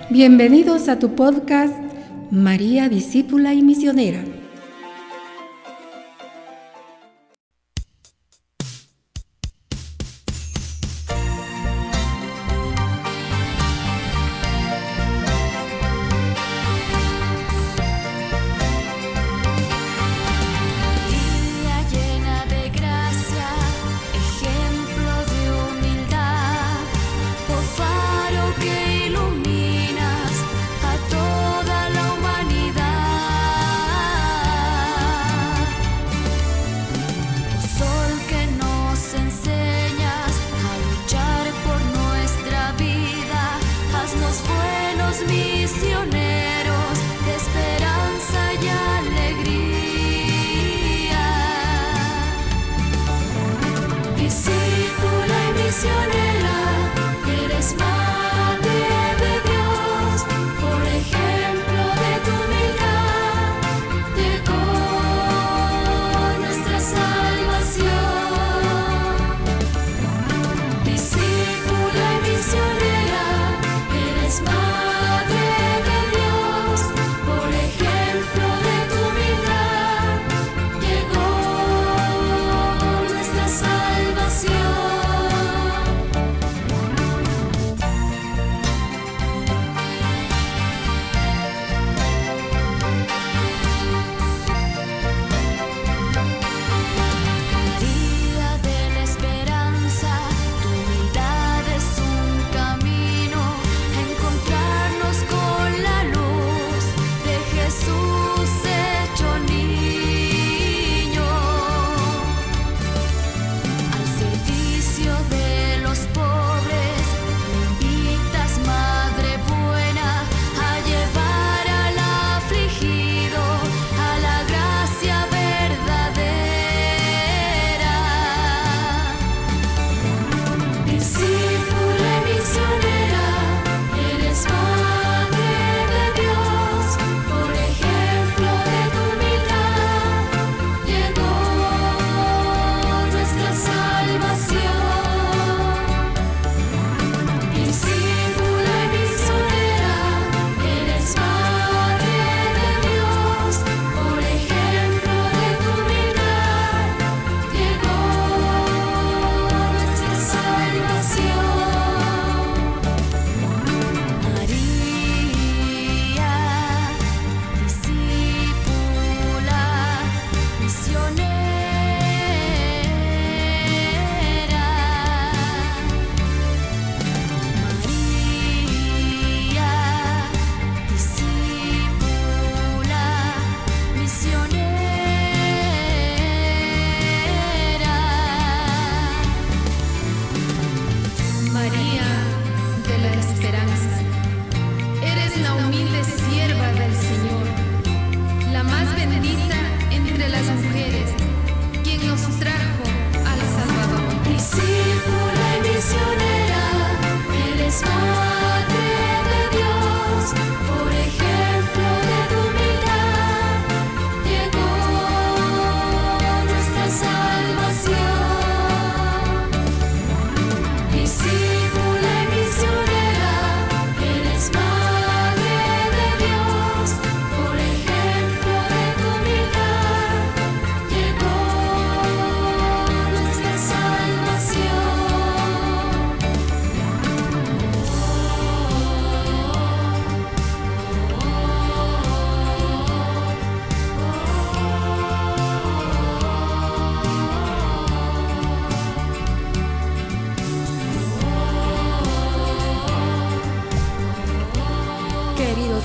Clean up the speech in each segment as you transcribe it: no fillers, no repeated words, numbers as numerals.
Bienvenidos a tu podcast María Discípula y Misionera.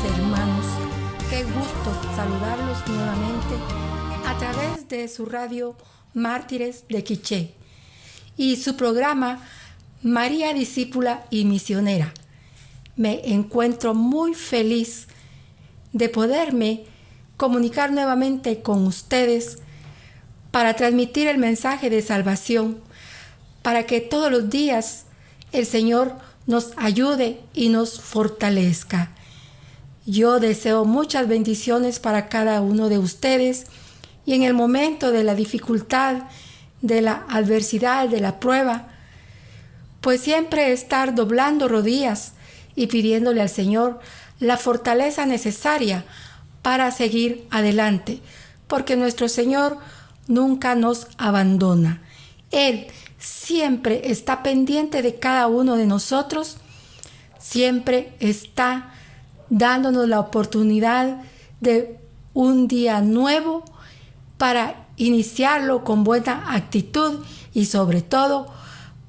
Hermanos, qué gusto saludarlos nuevamente a través de su radio Mártires de Quiché y su programa María Discípula y Misionera. Me encuentro muy feliz de poderme comunicar nuevamente con ustedes para transmitir el mensaje de salvación, para que todos los días el Señor nos ayude y nos fortalezca. Yo deseo muchas bendiciones para cada uno de ustedes y en el momento de la dificultad, de la adversidad, de la prueba, pues siempre estar doblando rodillas y pidiéndole al Señor la fortaleza necesaria para seguir adelante, porque nuestro Señor nunca nos abandona. Él siempre está pendiente de cada uno de nosotros, siempre está dándonos la oportunidad de un día nuevo para iniciarlo con buena actitud y sobre todo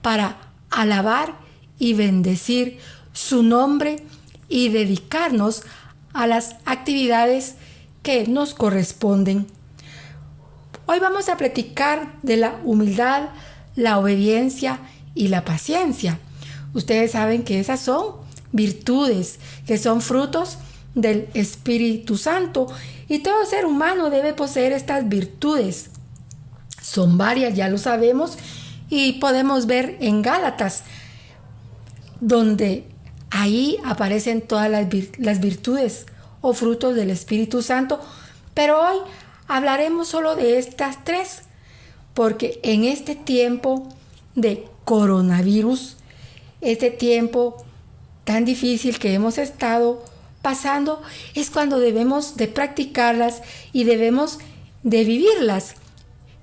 para alabar y bendecir su nombre y dedicarnos a las actividades que nos corresponden. Hoy vamos a platicar de la humildad, la obediencia y la paciencia. Ustedes saben que esas son virtudes, que son frutos del Espíritu Santo, y todo ser humano debe poseer estas virtudes. Son varias, ya lo sabemos, y podemos ver en Gálatas, donde ahí aparecen todas las virtudes o frutos del Espíritu Santo, pero hoy hablaremos solo de estas tres, porque en este tiempo de coronavirus, este tiempo tan difícil que hemos estado pasando, es cuando debemos de practicarlas y debemos de vivirlas.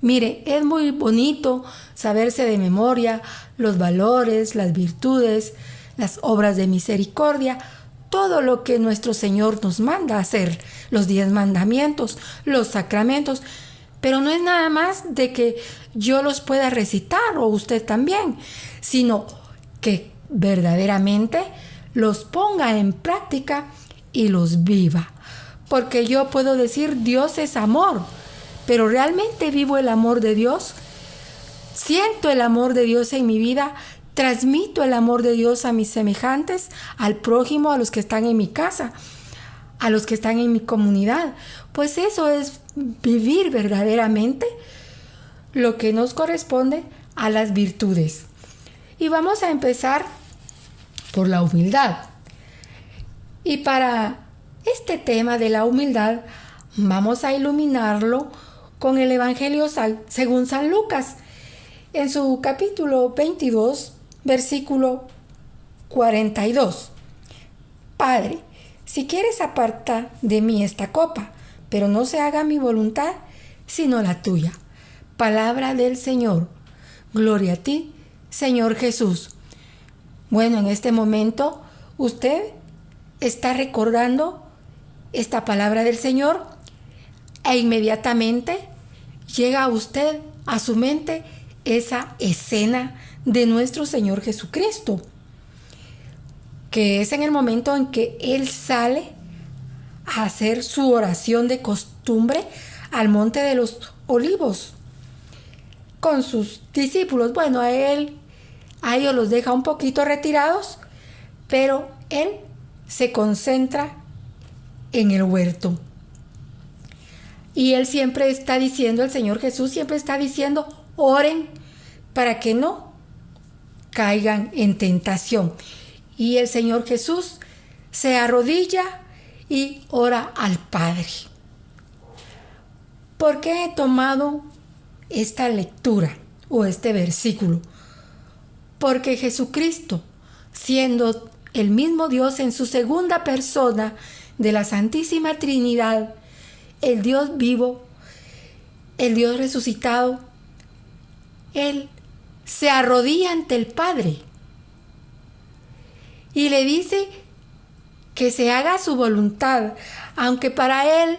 Mire, es muy bonito saberse de memoria los valores, las virtudes, las obras de misericordia, todo lo que nuestro Señor nos manda a hacer, los 10 mandamientos, los sacramentos, pero no es nada más de que yo los pueda recitar o usted también, sino que verdaderamente los ponga en práctica y los viva. Porque yo puedo decir Dios es amor, pero realmente vivo el amor de Dios, siento el amor de Dios en mi vida, transmito el amor de Dios a mis semejantes, al prójimo, a los que están en mi casa, a los que están en mi comunidad. Pues eso es vivir verdaderamente lo que nos corresponde a las virtudes. Y vamos a empezar por la humildad. Y para este tema de la humildad vamos a iluminarlo con el Evangelio según San Lucas, en su capítulo 22, versículo 42. Padre, si quieres aparta de mí esta copa, pero no se haga mi voluntad, sino la tuya. Palabra del Señor. Gloria a ti, Señor Jesús. Bueno, en este momento usted está recordando esta palabra del Señor e inmediatamente llega a usted, a su mente, esa escena de nuestro Señor Jesucristo, que es en el momento en que Él sale a hacer su oración de costumbre al Monte de los Olivos con sus discípulos. Bueno, a ellos los deja un poquito retirados, pero Él se concentra en el huerto. Y Él siempre está diciendo, el Señor Jesús siempre está diciendo, oren para que no caigan en tentación. Y el Señor Jesús se arrodilla y ora al Padre. ¿Por qué he tomado esta lectura o este versículo? Porque Jesucristo, siendo el mismo Dios en su segunda persona de la Santísima Trinidad, el Dios vivo, el Dios resucitado, Él se arrodilla ante el Padre y le dice que se haga su voluntad, aunque para Él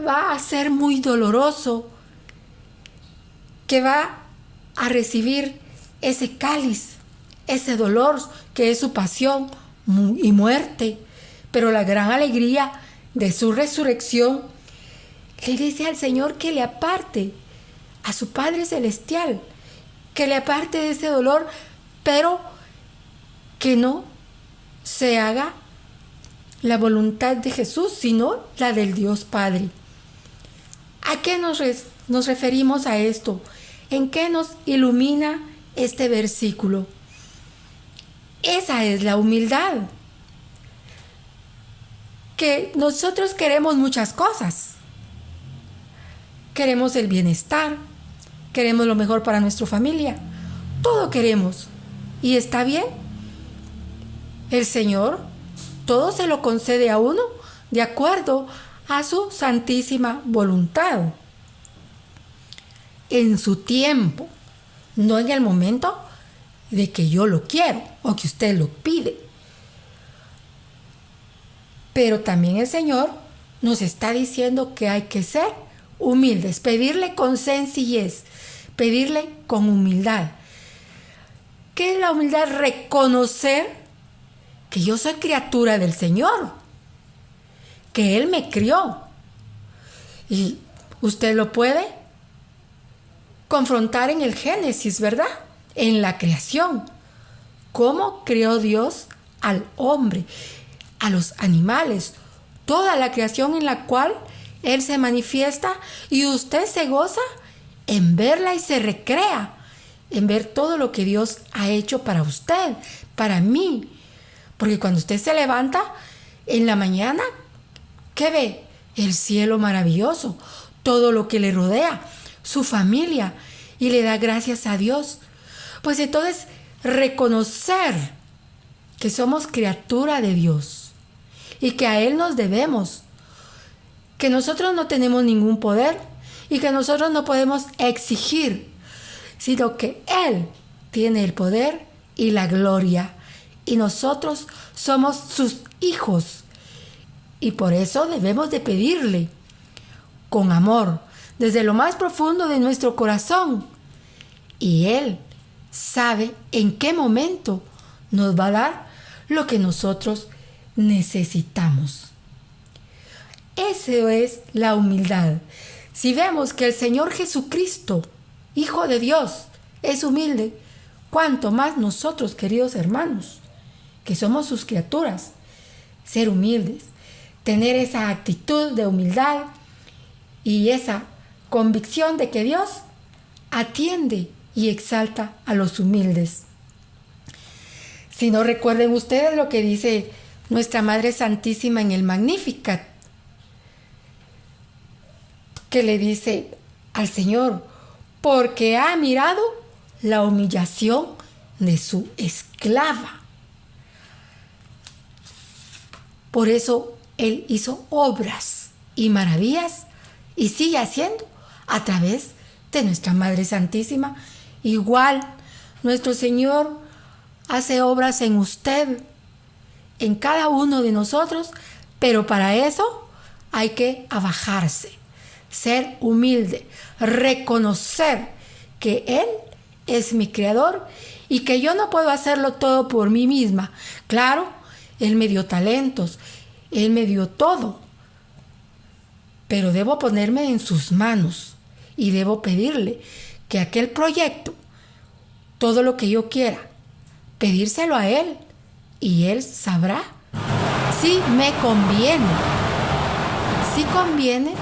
va a ser muy doloroso, que va a recibir ese cáliz, ese dolor que es su pasión y muerte, pero la gran alegría de su resurrección. Le dice al Señor que le aparte a su Padre Celestial, que le aparte de ese dolor, pero que no se haga la voluntad de Jesús, sino la del Dios Padre. ¿A qué nos referimos a esto? ¿En qué nos ilumina este versículo? Esa es la humildad. Que nosotros queremos muchas cosas. Queremos el bienestar, queremos lo mejor para nuestra familia, todo queremos. Y está bien. El Señor todo se lo concede a uno de acuerdo a su santísima voluntad. En su tiempo, no en el momento de que yo lo quiero o que usted lo pide. Pero también el Señor nos está diciendo que hay que ser humildes, pedirle con sencillez, pedirle con humildad. ¿Qué es la humildad? Reconocer que yo soy criatura del Señor, que Él me crió. Y usted lo puede confrontar en el Génesis, ¿verdad? En la creación. ¿Cómo creó Dios al hombre, a los animales? Toda la creación en la cual Él se manifiesta y usted se goza en verla y se recrea, en ver todo lo que Dios ha hecho para usted, para mí. Porque cuando usted se levanta en la mañana, ¿qué ve? El cielo maravilloso, todo lo que le rodea, su familia, y le da gracias a Dios. Pues entonces reconocer que somos criatura de Dios y que a Él nos debemos, que nosotros no tenemos ningún poder y que nosotros no podemos exigir, sino que Él tiene el poder y la gloria y nosotros somos sus hijos y por eso debemos de pedirle con amor desde lo más profundo de nuestro corazón y Él sabe en qué momento nos va a dar lo que nosotros necesitamos. Eso es la humildad. Si vemos que el Señor Jesucristo, Hijo de Dios, es humilde, cuánto más nosotros, queridos hermanos, que somos sus criaturas, ser humildes, tener esa actitud de humildad y esa convicción de que Dios atiende y exalta a los humildes. Si no, recuerden ustedes lo que dice nuestra Madre Santísima en el Magnificat, que le dice al Señor, porque ha mirado la humillación de su esclava. Por eso Él hizo obras y maravillas y sigue haciendo a través de nuestra Madre Santísima. Igual, nuestro Señor hace obras en usted, en cada uno de nosotros, pero para eso hay que abajarse, ser humilde, reconocer que Él es mi creador y que yo no puedo hacerlo todo por mí misma. Claro, Él me dio talentos, Él me dio todo, pero debo ponerme en sus manos y debo pedirle que aquel proyecto, todo lo que yo quiera, pedírselo a Él y Él sabrá si me conviene, si conviene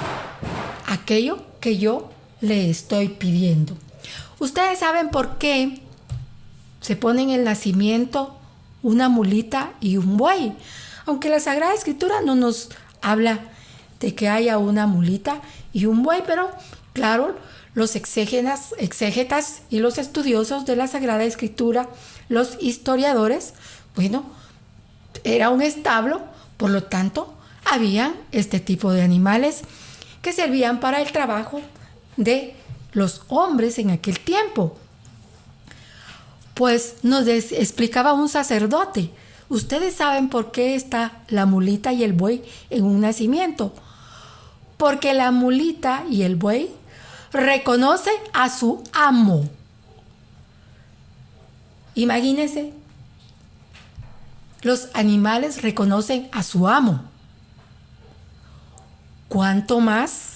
aquello que yo le estoy pidiendo. Ustedes saben por qué se pone en el nacimiento una mulita y un buey, aunque la Sagrada Escritura no nos habla de que haya una mulita y un buey, pero claro, los exégetas y los estudiosos de la Sagrada Escritura, los historiadores, bueno, era un establo, por lo tanto, había este tipo de animales que servían para el trabajo de los hombres en aquel tiempo. Pues nos explicaba un sacerdote, ustedes saben por qué está la mulita y el buey en un nacimiento, porque la mulita y el buey reconoce a su amo. Imagínense, los animales reconocen a su amo. ¿Cuánto más?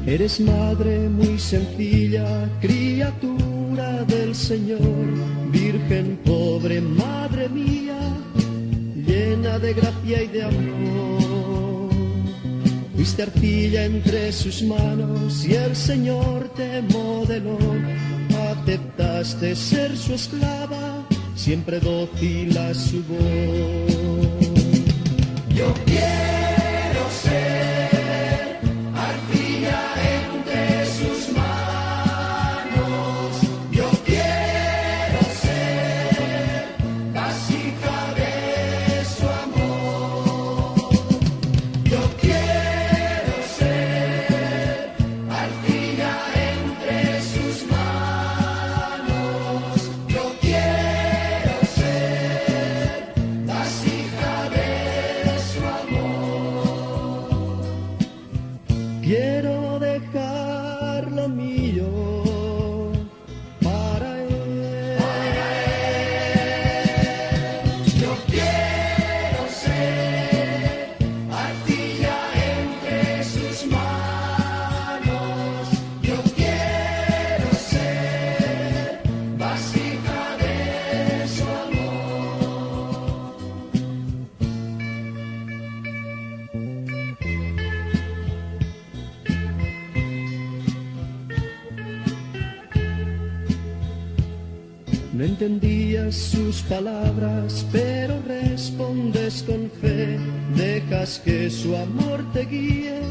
Eres madre muy sencilla, criatura del Señor, virgen pobre, madre mía, llena de gracia y de amor. Fuiste arcilla entre sus manos y el Señor te modeló. Aceptaste ser su esclava, siempre dócil a su voz. Yo quiero ser arcilla entre sus manos. Yo quiero ser vasija de su amor. Yo quiero ser arcilla entre sus manos. Yo quiero ser vasija de su amor. Quiero dejar lo mío para él. Yo quiero ser arcilla entre sus manos. Yo quiero ser vasija de su amor. No entendías sus palabras, pero respondes con fe. Dejas que su amor te guíe,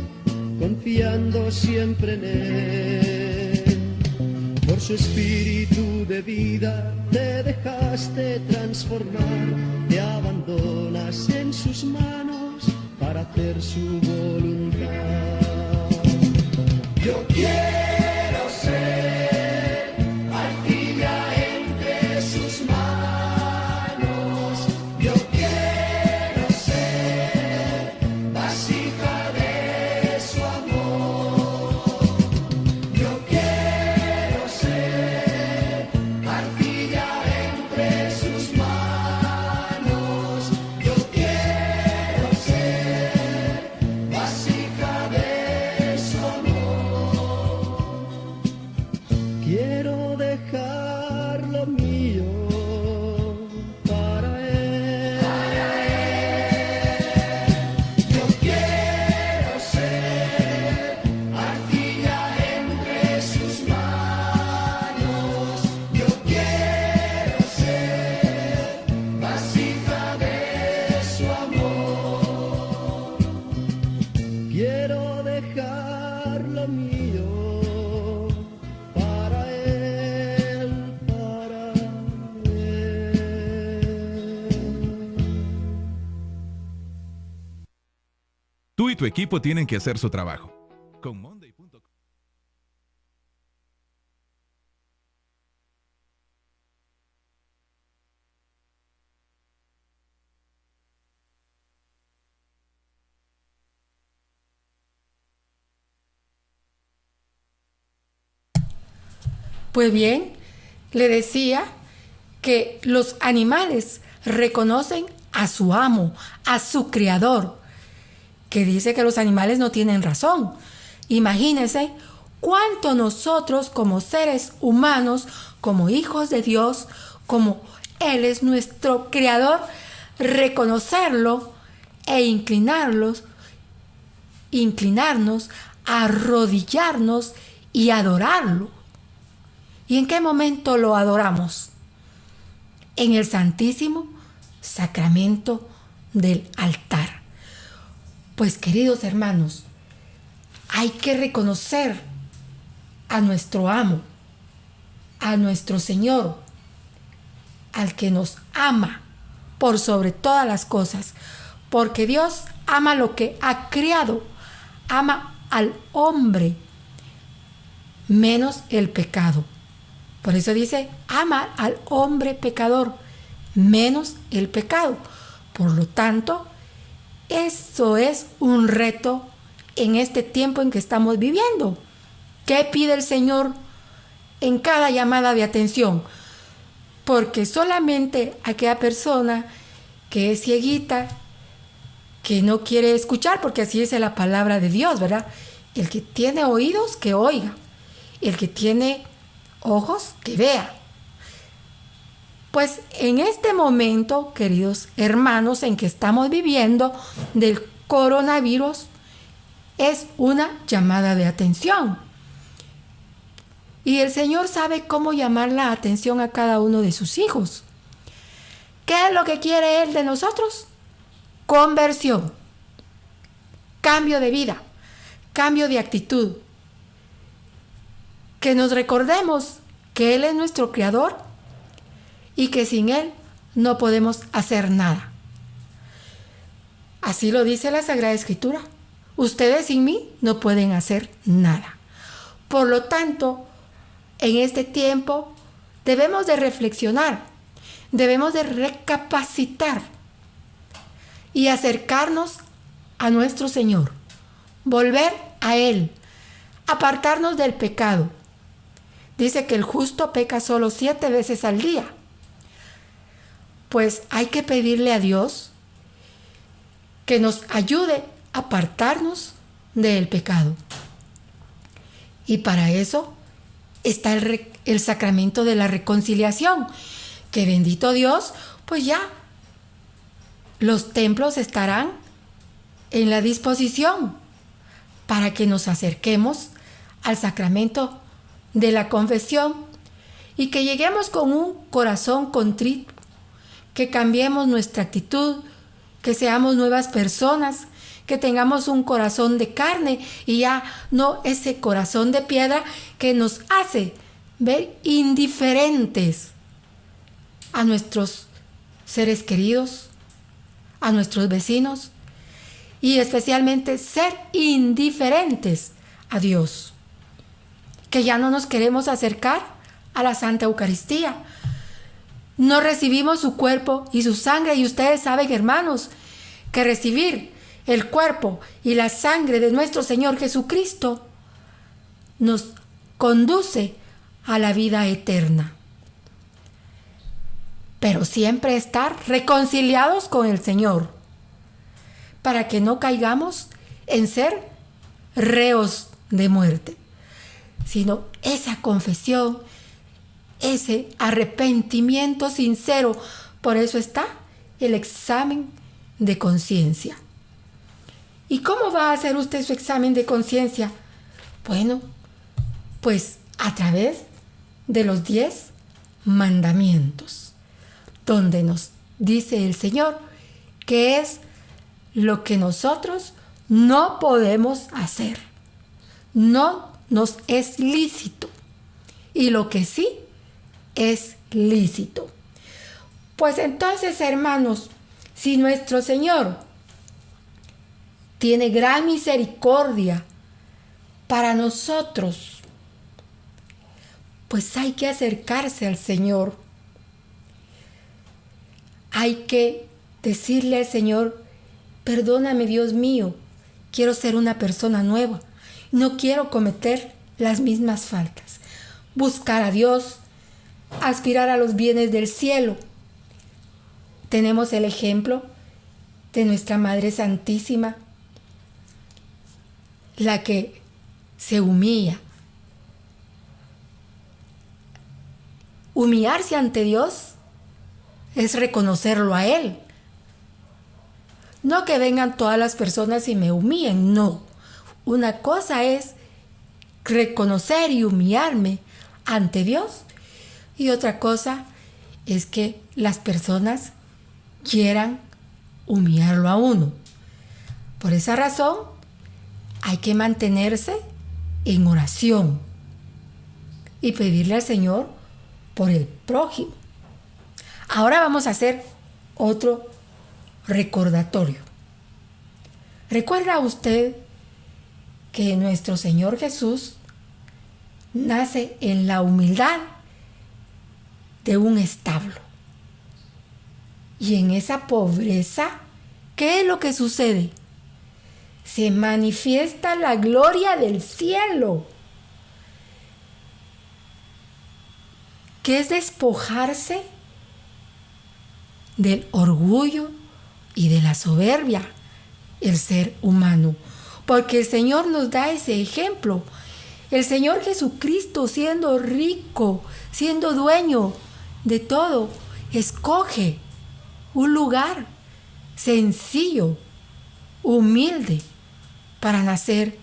confiando siempre en él. Por su espíritu de vida te dejaste transformar, te abandonas en sus manos para hacer su voluntad. Yo quiero ser arcilla entre sus manos. Yo quiero ser vasija de su amor. Yo quiero ser arcilla entre sus manos. Yo quiero ser vasija de su amor. Quiero dejar lo mío para él. Yo quiero ser arcilla entre sus manos. Yo quiero ser vasija de su amor. Quiero dejar lo mío para él, para él. Tú y tu equipo tienen que hacer su trabajo. Con Monday.com. Pues bien, le decía que los animales reconocen a su amo, a su criador, que dice que los animales no tienen razón. Imagínense cuánto nosotros como seres humanos, como hijos de Dios, como Él es nuestro creador, reconocerlo e inclinarnos, arrodillarnos y adorarlo. ¿Y en qué momento lo adoramos? En el Santísimo Sacramento del altar. Pues queridos hermanos, hay que reconocer a nuestro amo, a nuestro Señor, al que nos ama por sobre todas las cosas, porque Dios ama lo que ha creado, ama al hombre, menos el pecado. Por eso dice, ama al hombre pecador, menos el pecado. Por lo tanto, eso es un reto en este tiempo en que estamos viviendo. ¿Qué pide el Señor en cada llamada de atención? Porque solamente aquella persona que es cieguita, que no quiere escuchar, porque así es la palabra de Dios, ¿verdad? El que tiene oídos, que oiga. El que tiene ojos, que vea. Pues en este momento, queridos hermanos, en que estamos viviendo del coronavirus, es una llamada de atención. Y el Señor sabe cómo llamar la atención a cada uno de sus hijos. ¿Qué es lo que quiere Él de nosotros? Conversión, cambio de vida, cambio de actitud. Que nos recordemos que Él es nuestro Creador y que sin Él no podemos hacer nada. Así lo dice la Sagrada Escritura. Ustedes sin mí no pueden hacer nada. Por lo tanto, en este tiempo debemos de reflexionar, debemos de recapacitar y acercarnos a nuestro Señor, volver a Él, apartarnos del pecado. Dice que el justo peca solo 7 veces al día. Pues hay que pedirle a Dios que nos ayude a apartarnos del pecado. Y para eso está el sacramento de la reconciliación, que bendito Dios, pues ya los templos estarán en la disposición para que nos acerquemos al sacramento de la confesión y que lleguemos con un corazón contrito, que cambiemos nuestra actitud, que seamos nuevas personas, que tengamos un corazón de carne y ya no ese corazón de piedra que nos hace ver indiferentes a nuestros seres queridos, a nuestros vecinos y especialmente ser indiferentes a Dios. Que ya no nos queremos acercar a la Santa Eucaristía. No recibimos su cuerpo y su sangre, y ustedes saben, hermanos, que recibir el cuerpo y la sangre de nuestro Señor Jesucristo nos conduce a la vida eterna. Pero siempre estar reconciliados con el Señor, para que no caigamos en ser reos de muerte, sino esa confesión, ese arrepentimiento sincero. Por eso está el examen de conciencia. ¿Y cómo va a hacer usted su examen de conciencia? Bueno, pues a través de los 10 mandamientos, donde nos dice el Señor que es lo que nosotros no podemos hacer. No nos es lícito. Y lo que sí es lícito. Pues entonces, hermanos, si nuestro Señor tiene gran misericordia para nosotros, pues hay que acercarse al Señor. Hay que decirle al Señor: perdóname, Dios mío, quiero ser una persona nueva, no quiero cometer las mismas faltas. Buscar a Dios, aspirar a los bienes del cielo. Tenemos el ejemplo de nuestra Madre Santísima, la que se humilla. Humillarse ante Dios es reconocerlo a Él. No que vengan todas las personas y me humillen, no. Una cosa es reconocer y humillarme ante Dios, y otra cosa es que las personas quieran humillarlo a uno. Por esa razón hay que mantenerse en oración y pedirle al Señor por el prójimo. Ahora vamos a hacer otro recordatorio. ¿Recuerda usted que nuestro Señor Jesús nace en la humildad de un establo? Y en esa pobreza, ¿qué es lo que sucede? Se manifiesta la gloria del cielo, que es despojarse del orgullo y de la soberbia, el ser humano. porque el Señor nos da ese ejemplo. El Señor Jesucristo, siendo rico, siendo dueño de todo, escoge un lugar sencillo, humilde, para nacer,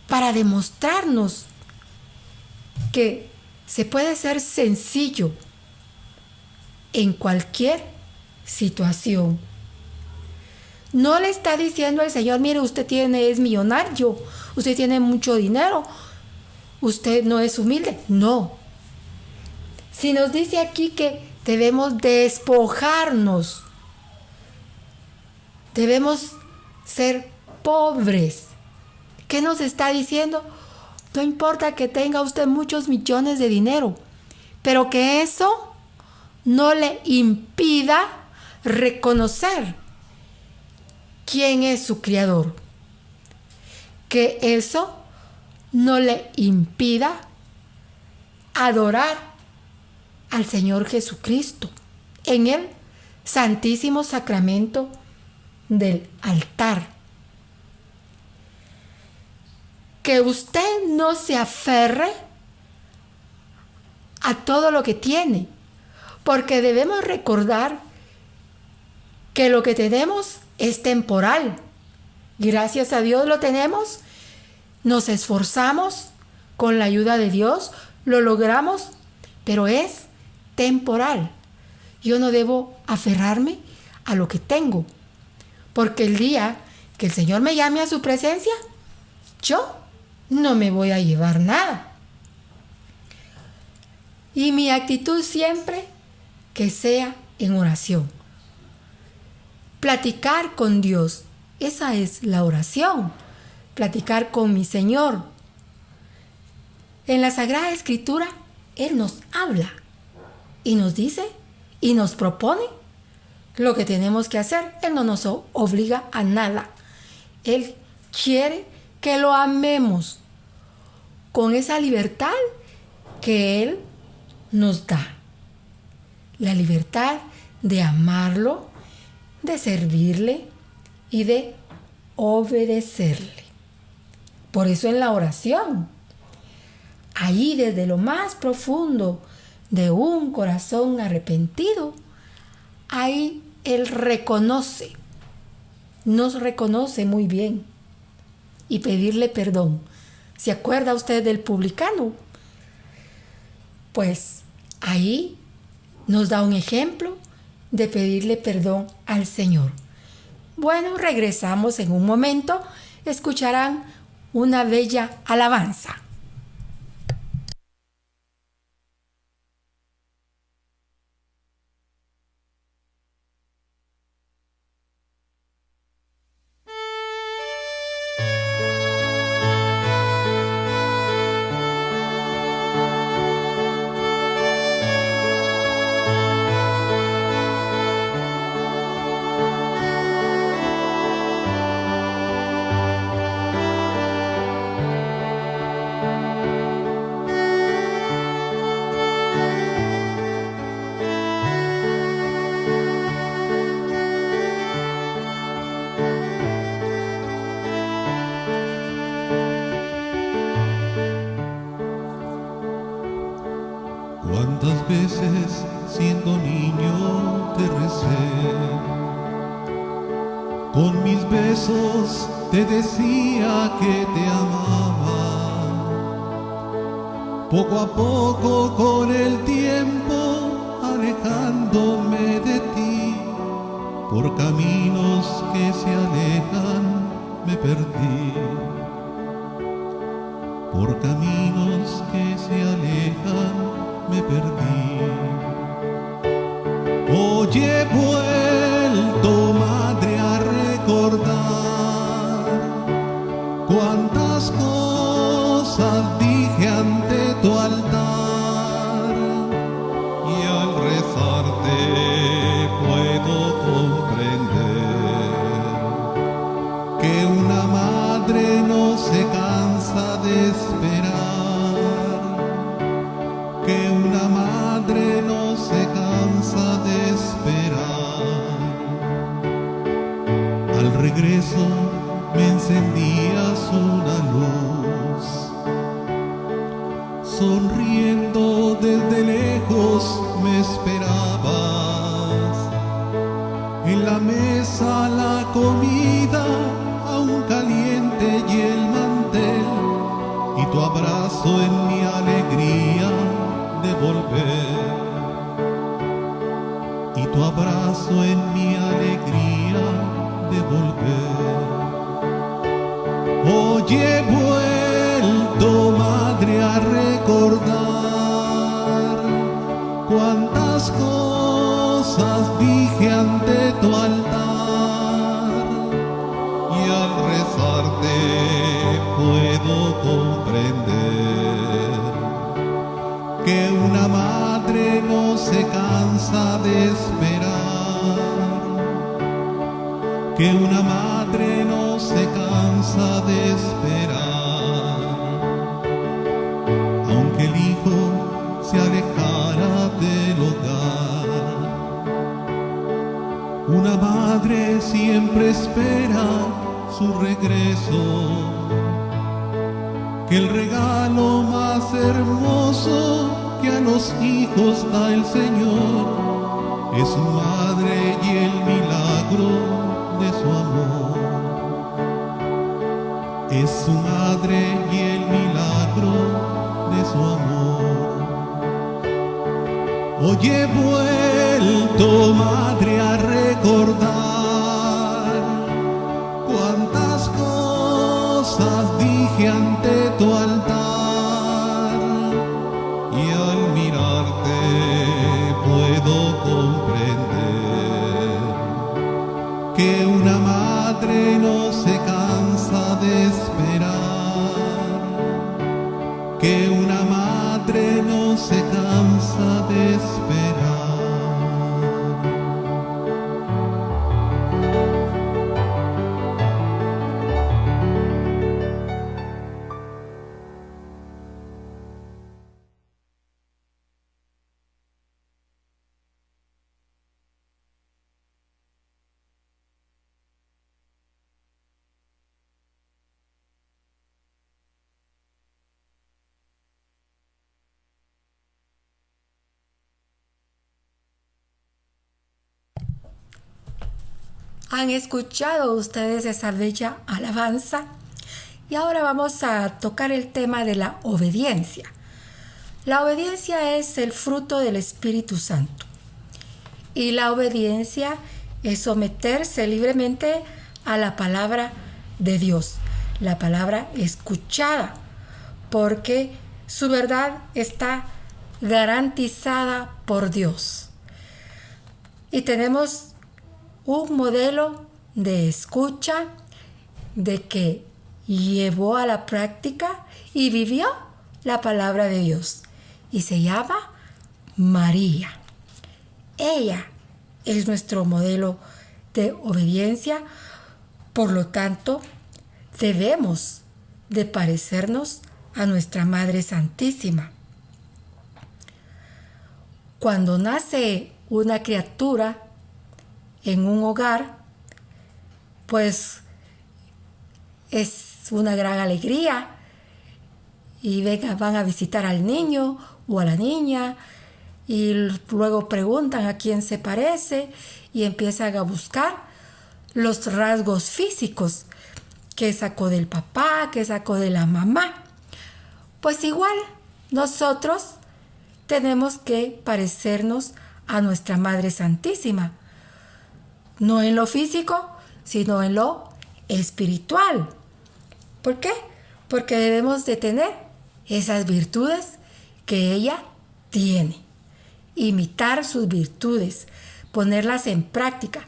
para demostrarnos que se puede ser sencillo en cualquier situación. No le está diciendo al Señor, mire, usted es millonario, usted tiene mucho dinero, usted no es humilde. No. Si nos dice aquí que debemos despojarnos, debemos ser pobres. ¿Qué nos está diciendo? No importa que tenga usted muchos millones de dinero, pero que eso no le impida reconocer quién es su Creador. Que eso no le impida adorar al Señor Jesucristo en el Santísimo Sacramento del altar. Que usted no se aferre a todo lo que tiene, porque debemos recordar que lo que tenemos es temporal. Gracias a Dios lo tenemos, nos esforzamos con la ayuda de Dios, lo logramos, pero es temporal. Yo no debo aferrarme a lo que tengo, porque el día que el Señor me llame a su presencia, yo no me voy a llevar nada. Y mi actitud siempre que sea en oración. Platicar con Dios, esa es la oración. Platicar con mi Señor. En la Sagrada Escritura, Él nos habla y nos dice y nos propone lo que tenemos que hacer. Él no nos obliga a nada. Él quiere que lo amemos con esa libertad que Él nos da. La libertad de amarlo, de servirle y de obedecerle. Por eso en la oración, ahí desde lo más profundo de un corazón arrepentido, ahí Él reconoce, nos reconoce muy bien, y pedirle perdón. ¿Se acuerda usted del publicano? Pues ahí nos da un ejemplo de pedirle perdón al Señor. Bueno, regresamos en un momento. Escucharán una bella alabanza. ¿Cuántas veces siendo niño te recé? Con mis besos te decía que te amaba. Poco a poco con el tiempo alejándome de ti, por caminos que se alejan me perdí. Por caminos que se alejan me perdí. Hoy he vuelto, madre, a recordar cuántas cosas dije ante tu altar, y al rezarte puedo comprender que una madre no se cansa de esperar, que una madre no se cansa de esperar. Al regreso me encendía sonriendo desde lejos me esperabas. En la mesa la comida aún caliente y el mantel, y tu abrazo en mi alegría de volver. Y tu abrazo en mi alegría de volver. Hoy he vuelto, madre, a recordar cuántas cosas dije ante tu altar, y al rezarte puedo comprender que una madre no se cansa de esperar, que una madre no se cansa de esperar, aunque el hijo se alejara del hogar. Una madre siempre espera su regreso, que el regalo más hermoso que a los hijos da el Señor es su madre y el milagro de su amor. Es su madre y el milagro de su amor. Hoy he vuelto, madre, a recordar cuántas cosas dije ante tu altar, y al mirarte puedo comprender que una madre no se cansa de esperar, que una madre no se cansa de esperar. ¿Han escuchado ustedes esa bella alabanza? Y ahora vamos a tocar el tema de la obediencia. La obediencia es el fruto del Espíritu Santo. Y la obediencia es someterse libremente a la palabra de Dios, la palabra escuchada, porque su verdad está garantizada por Dios. Y tenemos un modelo de escucha, de que llevó a la práctica y vivió la palabra de Dios. Y se llama María. Ella es nuestro modelo de obediencia, por lo tanto, debemos de parecernos a nuestra Madre Santísima. Cuando nace una criatura en un hogar, pues es una gran alegría, y van a visitar al niño o a la niña y luego preguntan a quién se parece y empiezan a buscar los rasgos físicos que sacó del papá, que sacó de la mamá. Pues igual nosotros tenemos que parecernos a nuestra Madre Santísima, no en lo físico, sino en lo espiritual. ¿Por qué? Porque debemos de tener esas virtudes que ella tiene. Imitar sus virtudes, ponerlas en práctica,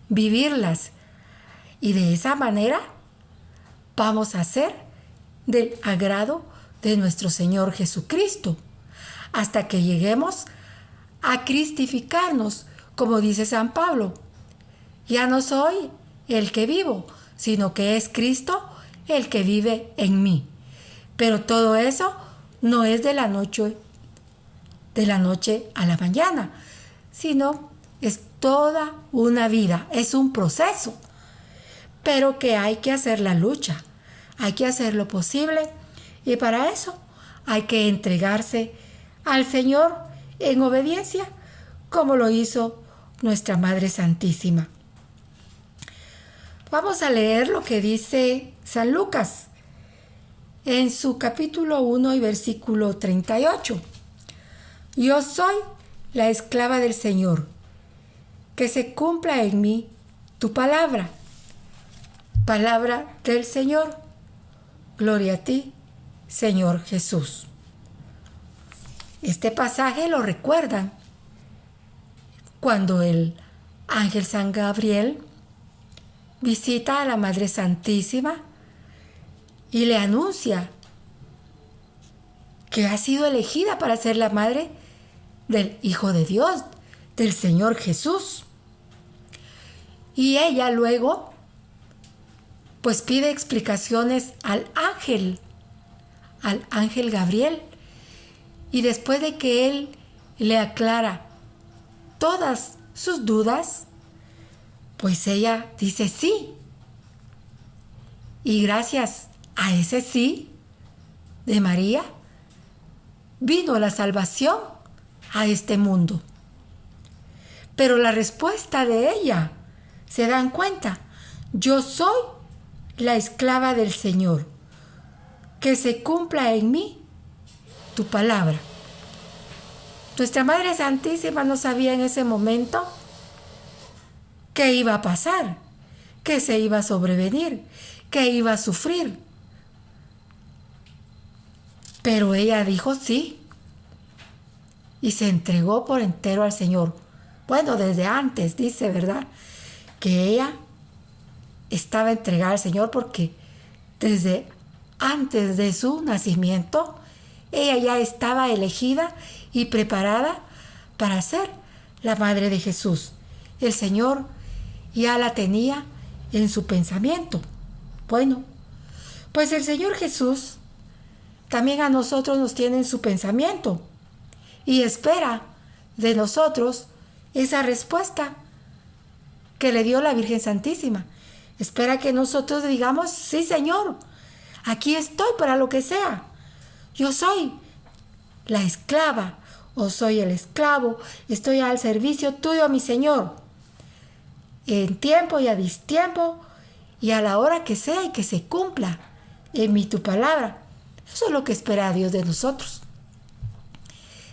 vivirlas. Y de esa manera vamos a ser del agrado de nuestro Señor Jesucristo, hasta que lleguemos a cristificarnos, como dice San Pablo. Ya no soy el que vivo, sino que es Cristo el que vive en mí. Pero todo eso no es de la noche a la mañana, sino es toda una vida, es un proceso. Pero que hay que hacer la lucha, hay que hacer lo posible, y para eso hay que entregarse al Señor en obediencia, como lo hizo nuestra Madre Santísima. Vamos a leer lo que dice San Lucas en su capítulo 1 y versículo 38. Yo soy la esclava del Señor, que se cumpla en mí tu palabra. Palabra del Señor. Gloria a ti, Señor Jesús. Este pasaje lo recuerdan cuando el ángel San Gabriel visita a la Madre Santísima y le anuncia que ha sido elegida para ser la madre del Hijo de Dios, del Señor Jesús. Y ella luego pues pide explicaciones al ángel Gabriel, y después de que él le aclara todas sus dudas, pues ella dice sí. Y gracias a ese sí de María vino la salvación a este mundo. Pero la respuesta de ella, ¿se dan cuenta? Yo soy la esclava del Señor, que se cumpla en mí tu palabra. Nuestra Madre Santísima no sabía en ese momento qué iba a pasar, qué se iba a sobrevenir, qué iba a sufrir. Pero ella dijo sí y se entregó por entero al Señor. Bueno, desde antes dice, ¿verdad?, que ella estaba entregada al Señor, porque desde antes de su nacimiento ella ya estaba elegida y preparada para ser la madre de Jesús. El Señor ya la tenía en su pensamiento. Bueno, pues el Señor Jesús también a nosotros nos tiene en su pensamiento y espera de nosotros esa respuesta que le dio la Virgen Santísima. Espera que nosotros digamos, sí, Señor, aquí estoy para lo que sea. Yo soy la esclava o soy el esclavo, estoy al servicio tuyo, mi Señor, en tiempo y a distiempo y a la hora que sea, y que se cumpla en mí tu palabra. Eso es lo que espera Dios de nosotros.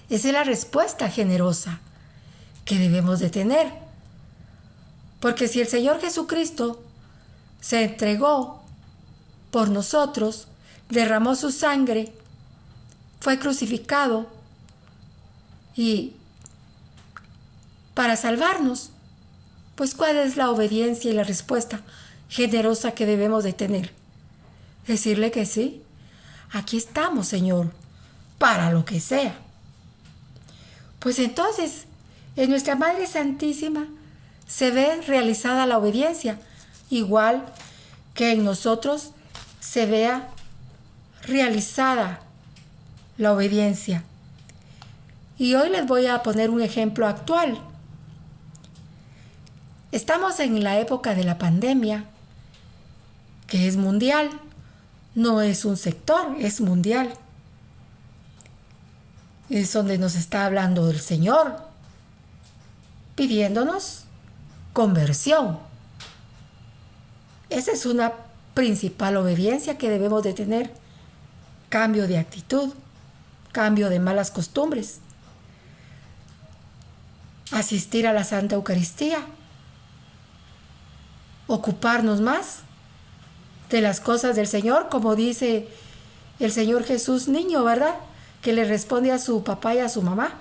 Esa es la respuesta generosa que debemos de tener. Porque si el Señor Jesucristo se entregó por nosotros, derramó su sangre, fue crucificado y para salvarnos, pues ¿cuál es la obediencia y la respuesta generosa que debemos de tener? Decirle que sí, aquí estamos, Señor, para lo que sea. Pues entonces, en nuestra Madre Santísima se ve realizada la obediencia, igual que en nosotros se vea realizada la obediencia. Y hoy les voy a poner un ejemplo actual. Estamos en la época de la pandemia, que es mundial, no es un sector, es mundial. Es donde nos está hablando el Señor, pidiéndonos conversión. Esa es una principal obediencia que debemos de tener. Cambio de actitud, cambio de malas costumbres. Asistir a la Santa Eucaristía. Ocuparnos más de las cosas del Señor, como dice el Señor Jesús niño, ¿verdad?, que le responde a su papá y a su mamá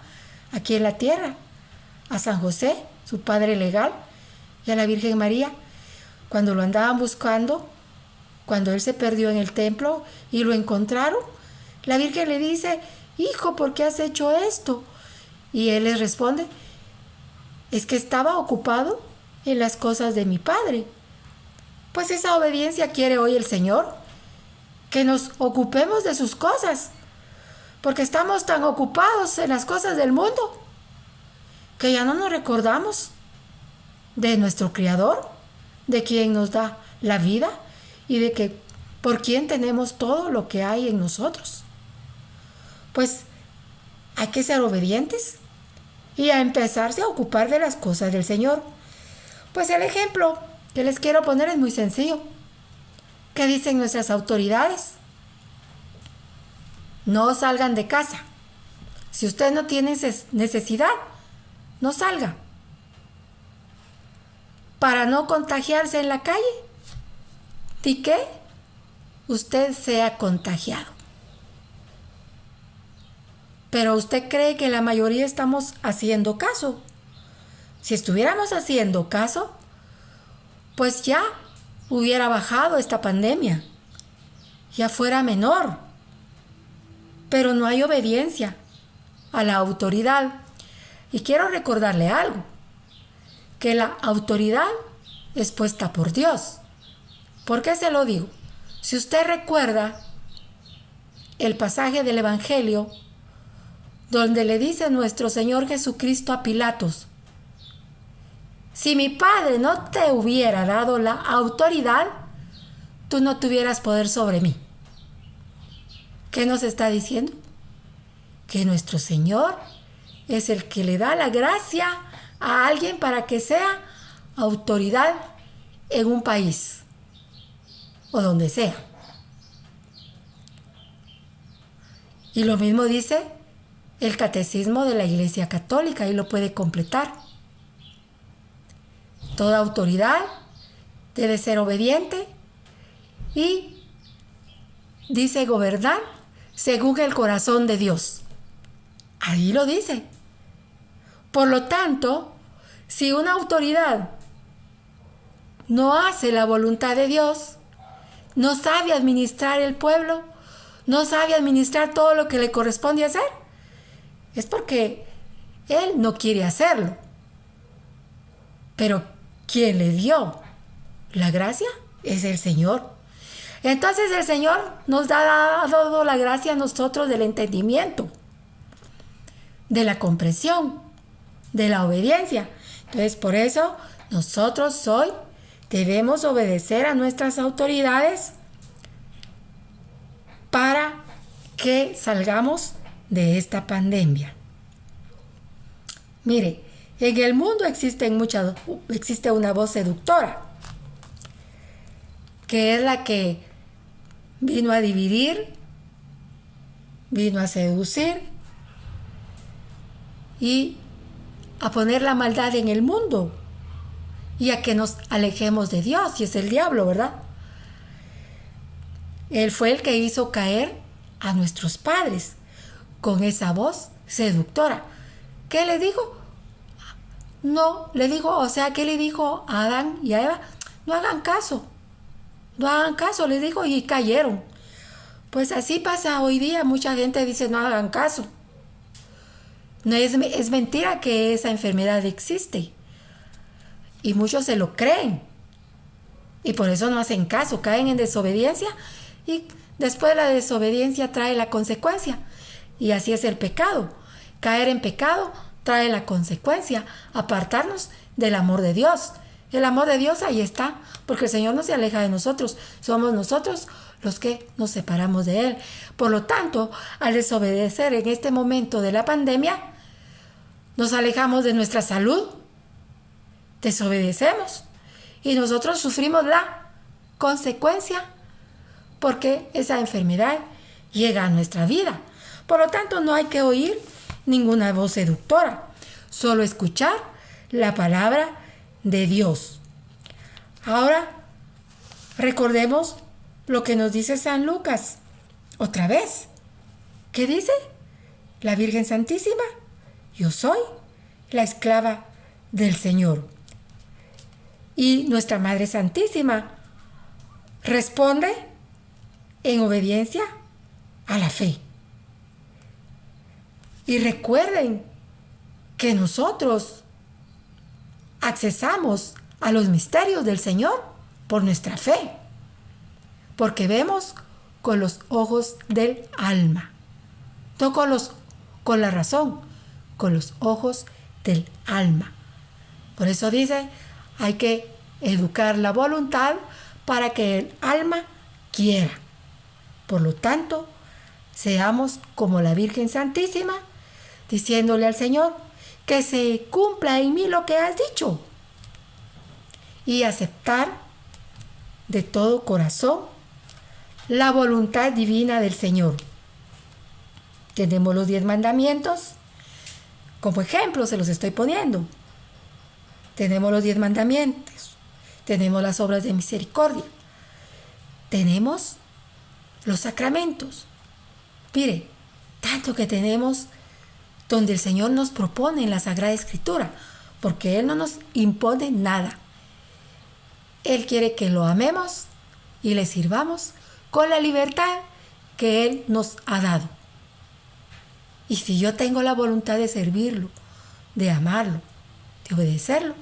aquí en la tierra, a San José, su padre legal, y a la Virgen María, cuando lo andaban buscando, cuando él se perdió en el templo y lo encontraron, la Virgen le dice: hijo, ¿por qué has hecho esto? Y él les responde: es que estaba ocupado en las cosas de mi Padre. Pues esa obediencia quiere hoy el Señor, que nos ocupemos de sus cosas, porque estamos tan ocupados en las cosas del mundo que ya no nos recordamos de nuestro Creador, de quien nos da la vida y de que por quien tenemos todo lo que hay en nosotros. pues hay que ser obedientes y a empezarse a ocupar de las cosas del Señor. Pues el ejemplo que les quiero poner es muy sencillo. ¿Qué dicen nuestras autoridades? No salgan de casa. Si usted no tiene necesidad, no salga. Para no contagiarse en la calle, ¿y qué? Usted sea contagiado. Pero usted cree que la mayoría estamos haciendo caso. Si estuviéramos haciendo caso, pues ya hubiera bajado esta pandemia, ya fuera menor. Pero no hay obediencia a la autoridad. Y quiero recordarle algo, que la autoridad es puesta por Dios. ¿Por qué se lo digo? Si usted recuerda el pasaje del Evangelio donde le dice nuestro Señor Jesucristo a Pilatos: si mi Padre no te hubiera dado la autoridad, tú no tuvieras poder sobre mí. ¿Qué nos está diciendo? Que nuestro Señor es el que le da la gracia a alguien para que sea autoridad en un país o donde sea. Y lo mismo dice el Catecismo de la Iglesia Católica, y lo puede completar. Toda autoridad debe ser obediente y dice gobernar según el corazón de Dios. Ahí lo dice. Por lo tanto, si una autoridad no hace la voluntad de Dios, no sabe administrar el pueblo, no sabe administrar todo lo que le corresponde hacer, es porque él no quiere hacerlo. Pero quien le dio la gracia es el Señor. Entonces el Señor nos ha dado la gracia a nosotros del entendimiento, de la comprensión, de la obediencia. Entonces por eso nosotros hoy debemos obedecer a nuestras autoridades para que salgamos de esta pandemia. Mire, en el mundo existe una voz seductora, que es la que vino a dividir, vino a seducir y a poner la maldad en el mundo y a que nos alejemos de Dios, y es el diablo, ¿verdad? Él fue el que hizo caer a nuestros padres con esa voz seductora. ¿Qué le dijo? No, le dijo, o sea, ¿qué le dijo a Adán y a Eva? No hagan caso, le dijo, y cayeron. Pues así pasa hoy día, mucha gente dice no hagan caso. No es mentira que esa enfermedad existe. Y muchos se lo creen. Y por eso no hacen caso, caen en desobediencia y después la desobediencia trae la consecuencia. Y así es el pecado. Caer en pecado trae la consecuencia, apartarnos del amor de Dios. El amor de Dios ahí está, porque el Señor no se aleja de nosotros. Somos nosotros los que nos separamos de Él. Por lo tanto, al desobedecer en este momento de la pandemia, nos alejamos de nuestra salud, desobedecemos y nosotros sufrimos la consecuencia porque esa enfermedad llega a nuestra vida. Por lo tanto, no hay que oír ninguna voz seductora, solo escuchar la palabra de Dios. Ahora, recordemos lo que nos dice San Lucas. Otra vez, ¿qué dice? La Virgen Santísima: yo soy la esclava del Señor. Y nuestra Madre Santísima responde en obediencia a la fe. Y recuerden que nosotros accesamos a los misterios del Señor por nuestra fe, porque vemos con los ojos del alma, no con la razón, con los ojos del alma. Por eso dice, hay que educar la voluntad para que el alma quiera. Por lo tanto, Seamos como la Virgen Santísima, diciéndole al Señor que se cumpla en mí lo que has dicho. Y aceptar de todo corazón la voluntad divina del Señor. Tenemos los 10 mandamientos. Como ejemplo se los estoy poniendo. Tenemos los 10 mandamientos. Tenemos las obras de misericordia. Tenemos los sacramentos. Mire, tanto que tenemos donde el Señor nos propone en la Sagrada Escritura, porque Él no nos impone nada. Él quiere que lo amemos y le sirvamos con la libertad que Él nos ha dado. Y si yo tengo la voluntad de servirlo, de amarlo, de obedecerlo,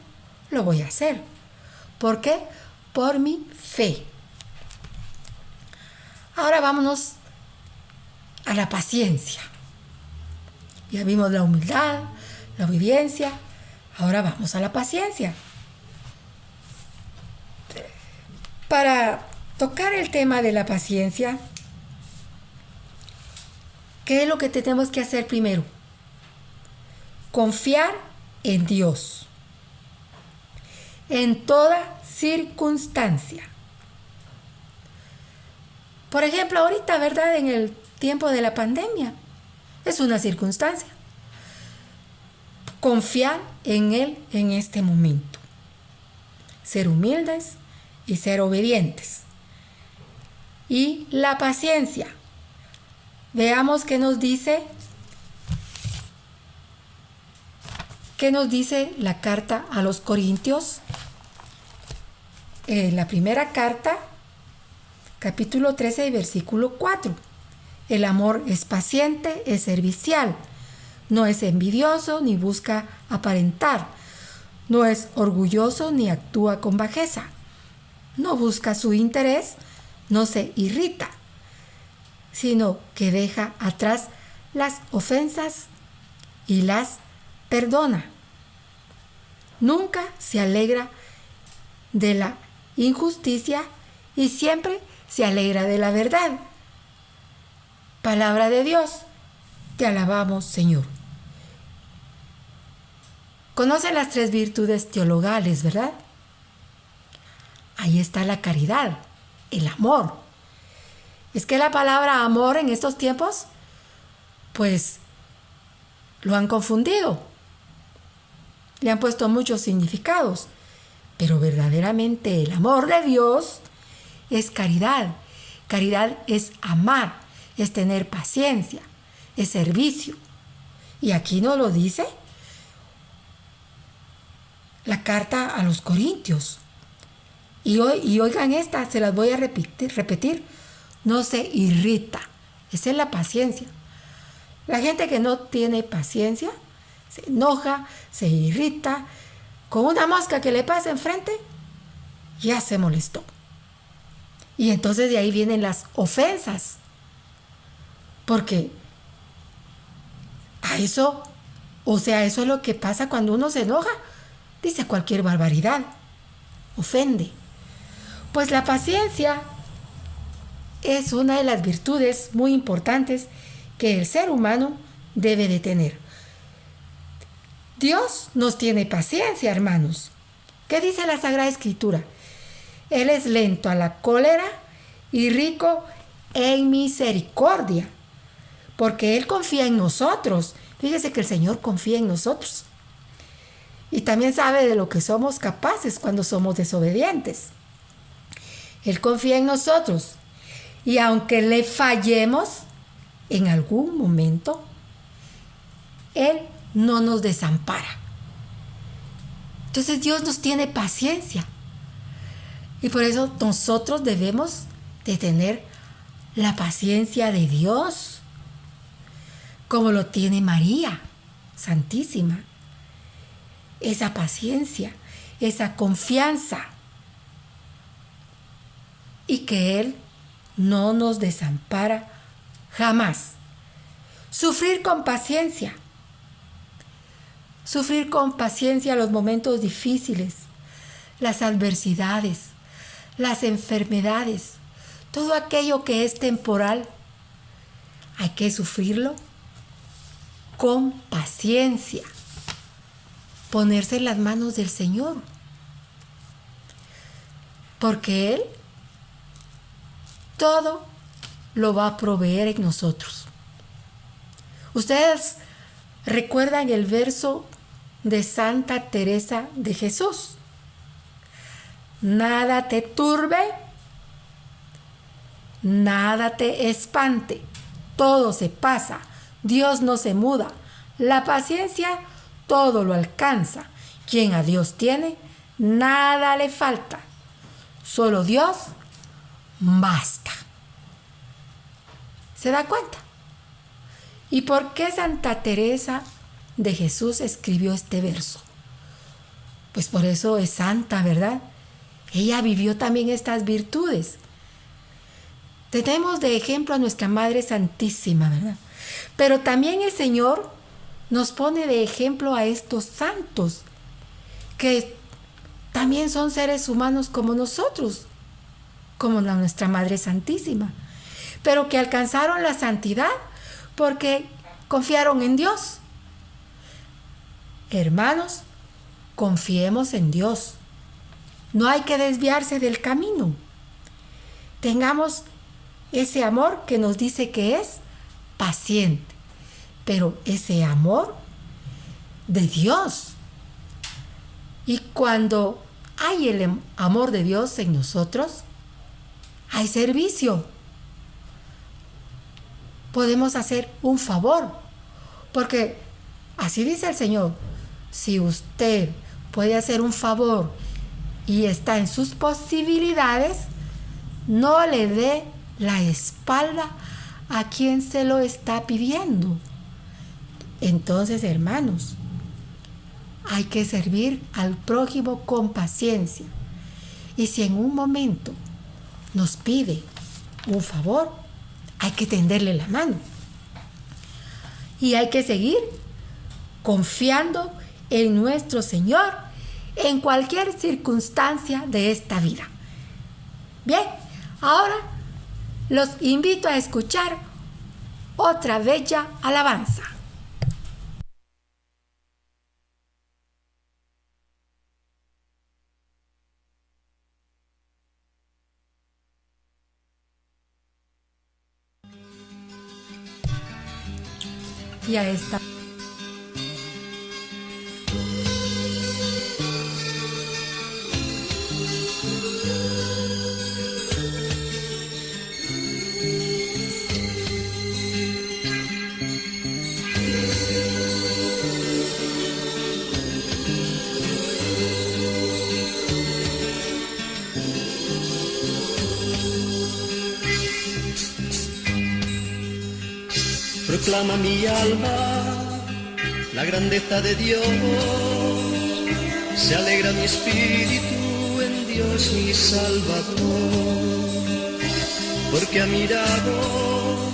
lo voy a hacer. ¿Por qué? Por mi fe. Ahora vámonos a la paciencia. Ya vimos la humildad, la obediencia. Ahora vamos a la paciencia. Para tocar el tema de la paciencia, ¿qué es lo que tenemos que hacer primero? Confiar en Dios. En toda circunstancia. Por ejemplo, ahorita, ¿verdad? En el tiempo de la pandemia. Es una circunstancia. Confiar en Él en este momento. Ser humildes y ser obedientes. Y la paciencia. Veamos qué nos dice la carta a los Corintios. La primera carta, capítulo 13, versículo 4. El amor es paciente, es servicial, no es envidioso ni busca aparentar, no es orgulloso ni actúa con bajeza, no busca su interés, no se irrita, sino que deja atrás las ofensas y las perdona. Nunca se alegra de la injusticia y siempre se alegra de la verdad. Palabra de Dios, te alabamos, Señor. Conocen las 3 virtudes teologales, ¿verdad? Ahí está la caridad, el amor. Es que la palabra amor en estos tiempos, pues, lo han confundido. Le han puesto muchos significados. Pero verdaderamente el amor de Dios es caridad. Caridad es amar, es tener paciencia, es servicio. Y aquí nos lo dice la carta a los Corintios. Y oigan esta, se las voy a repetir. No se irrita. Esa es la paciencia. La gente que no tiene paciencia se enoja, se irrita. Con una mosca que le pasa enfrente, ya se molestó. Y entonces de ahí vienen las ofensas. Porque eso es lo que pasa cuando uno se enoja. Dice cualquier barbaridad. Ofende. Pues la paciencia es una de las virtudes muy importantes que el ser humano debe de tener. Dios nos tiene paciencia, hermanos. ¿Qué dice la Sagrada Escritura? Él es lento a la cólera y rico en misericordia, porque Él confía en nosotros. Fíjese que el Señor confía en nosotros. Y también sabe de lo que somos capaces cuando somos desobedientes. Él confía en nosotros. Y aunque le fallemos en algún momento, Él no nos desampara. Entonces Dios nos tiene paciencia. Y por eso nosotros debemos de tener la paciencia de Dios, como lo tiene María Santísima. Esa paciencia, esa confianza. Y que Él no nos desampara jamás. Sufrir con paciencia. Sufrir con paciencia los momentos difíciles, las adversidades, las enfermedades, todo aquello que es temporal. hay que sufrirlo con paciencia, ponerse en las manos del Señor, porque Él todo lo va a proveer en nosotros. Ustedes recuerdan el verso de Santa Teresa de Jesús: nada te turbe, nada te espante, todo se pasa, Dios no se muda, la paciencia todo lo alcanza, quien a Dios tiene, nada le falta, solo Dios basta. ¿Se da cuenta? ¿Y por qué Santa Teresa de Jesús escribió este verso? Pues por eso es santa, ¿verdad? Ella vivió también estas virtudes. Tenemos de ejemplo a nuestra Madre Santísima, ¿verdad? Pero también el Señor nos pone de ejemplo a estos santos, que también son seres humanos como nosotros, como nuestra Madre Santísima, pero que alcanzaron la santidad porque confiaron en Dios. Hermanos, confiemos en Dios. No hay que desviarse del camino. Tengamos ese amor que nos dice que es paciente, pero ese amor de Dios. Y cuando hay el amor de Dios en nosotros, hay servicio. Podemos hacer un favor, porque así dice el Señor: si usted puede hacer un favor y está en sus posibilidades, no le dé la espalda a quien se lo está pidiendo. Entonces, hermanos, hay que servir al prójimo con paciencia. Y si en un momento nos pide un favor, hay que tenderle la mano. Y hay que seguir confiando en nuestro Señor en cualquier circunstancia de esta vida. Bien, ahora los invito a escuchar otra bella alabanza. Y a esta Proclama mi alma la grandeza de Dios, se alegra mi espíritu en Dios mi Salvador, porque ha mirado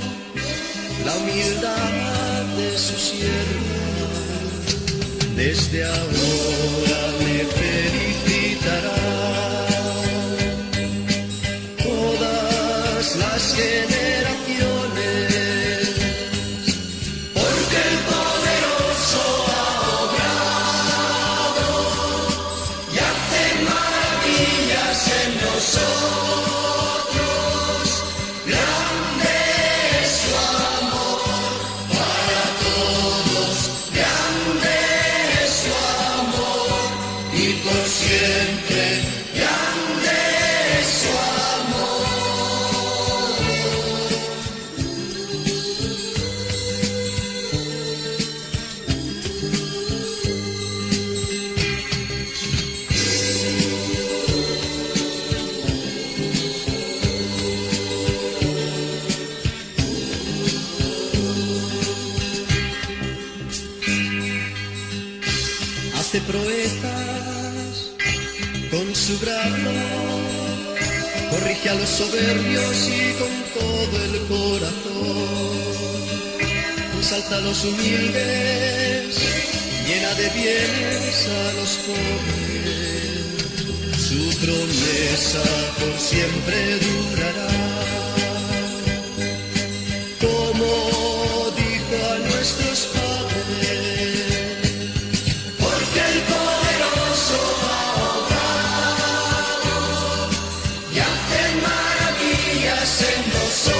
la humildad de su sierva, desde ahora me felicitará todas las generaciones. Hace proezas con su brazo, corrige a los soberbios y con todo el corazón exalta a los humildes, llena de bienes a los pobres, su promesa por siempre durará. Como nuestros padres, porque el poderoso ha obrado y hace maravillas en nosotros.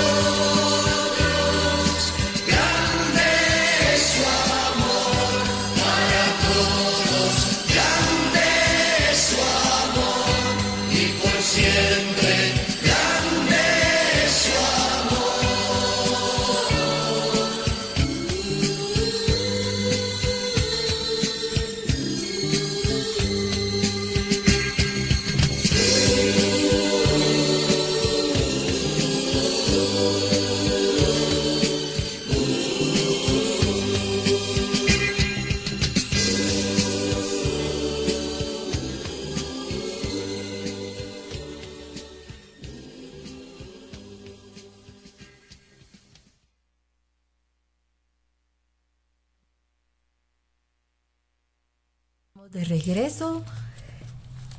Grande es su amor para todos, grande es su amor y por siempre, grande es su amor. De regreso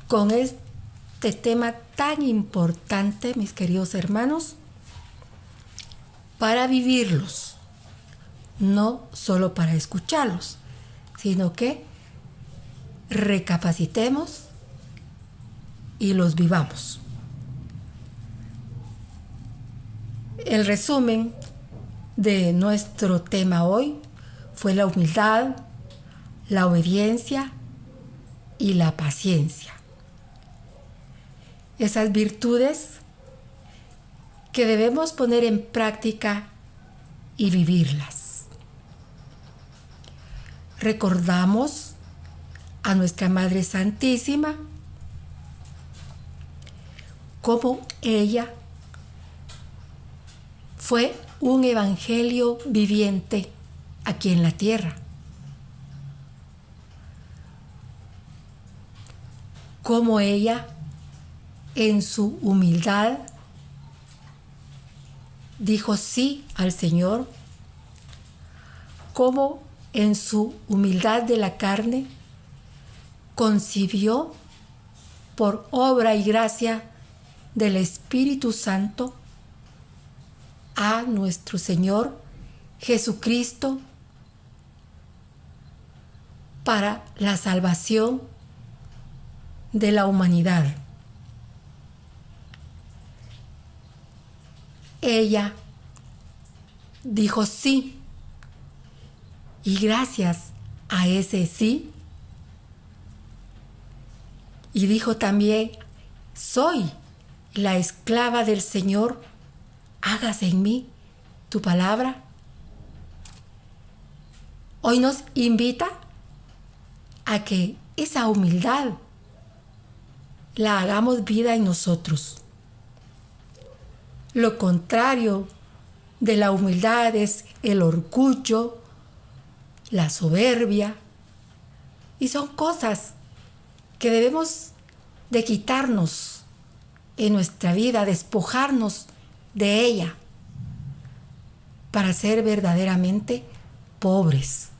con este tema tan importante, mis queridos hermanos, para vivirlos, no solo para escucharlos, sino que recapacitemos y los vivamos. El resumen de nuestro tema hoy fue la humildad, la obediencia y la paciencia. Esas virtudes que debemos poner en práctica y vivirlas. Recordamos a nuestra Madre Santísima, cómo ella fue un evangelio viviente aquí en la tierra. Cómo ella, en su humildad, dijo sí al Señor. Cómo en su humildad de la carne concibió por obra y gracia del Espíritu Santo a nuestro Señor Jesucristo para la salvación de la humanidad. Ella dijo sí, y gracias a ese sí, y dijo también: soy la esclava del Señor, hágase en mí tu palabra. Hoy nos invita a que esa humildad la hagamos vida en nosotros. Lo contrario de la humildad es el orgullo, la soberbia, y son cosas que debemos de quitarnos en nuestra vida, despojarnos de ella para ser verdaderamente pobres,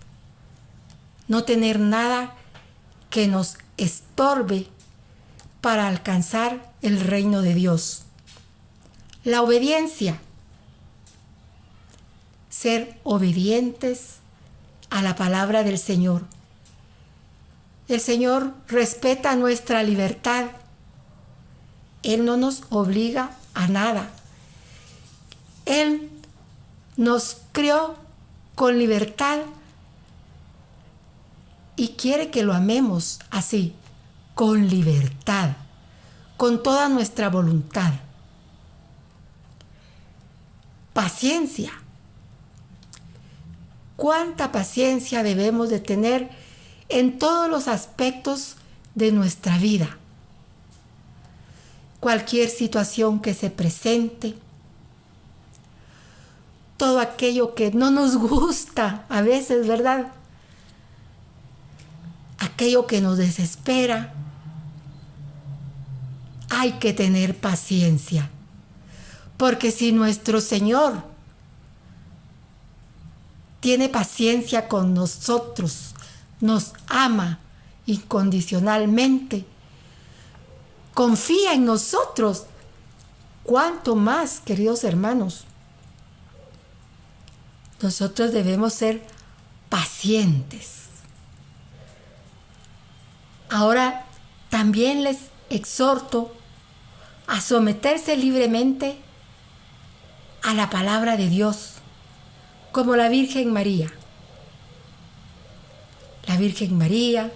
no tener nada que nos estorbe para alcanzar el reino de Dios. La obediencia, ser obedientes a la palabra del Señor. El Señor respeta nuestra libertad. Él no nos obliga a nada. Él nos creó con libertad y quiere que lo amemos así, con libertad, con toda nuestra voluntad. Paciencia. ¿Cuánta paciencia debemos de tener en todos los aspectos de nuestra vida? Cualquier situación que se presente, todo aquello que no nos gusta a veces, ¿verdad? Aquello que nos desespera, hay que tener paciencia, porque si nuestro Señor tiene paciencia con nosotros, nos ama incondicionalmente, confía en nosotros, ¿cuánto más, queridos hermanos? Nosotros debemos ser pacientes. Ahora también les exhorto a someterse libremente a la palabra de Dios, como la Virgen María. La Virgen María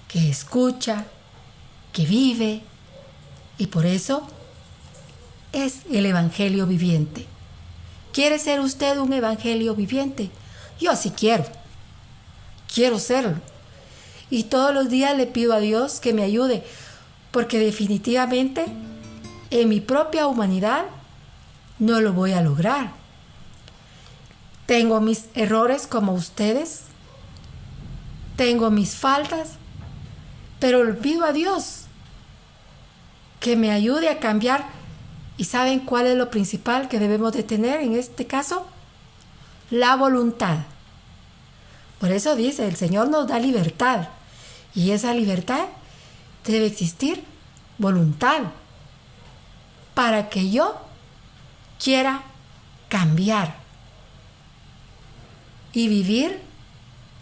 que escucha, que vive, y por eso es el Evangelio viviente. ¿Quiere ser usted un Evangelio viviente? Yo sí quiero serlo. Y todos los días le pido a Dios que me ayude, porque definitivamente en mi propia humanidad no lo voy a lograr. Tengo mis errores como ustedes, tengo mis faltas, pero le pido a Dios que me ayude a cambiar. ¿Y saben cuál es lo principal que debemos de tener en este caso? La voluntad. Por eso dice, el Señor nos da libertad, y esa libertad debe existir voluntad para que yo quiera cambiar y vivir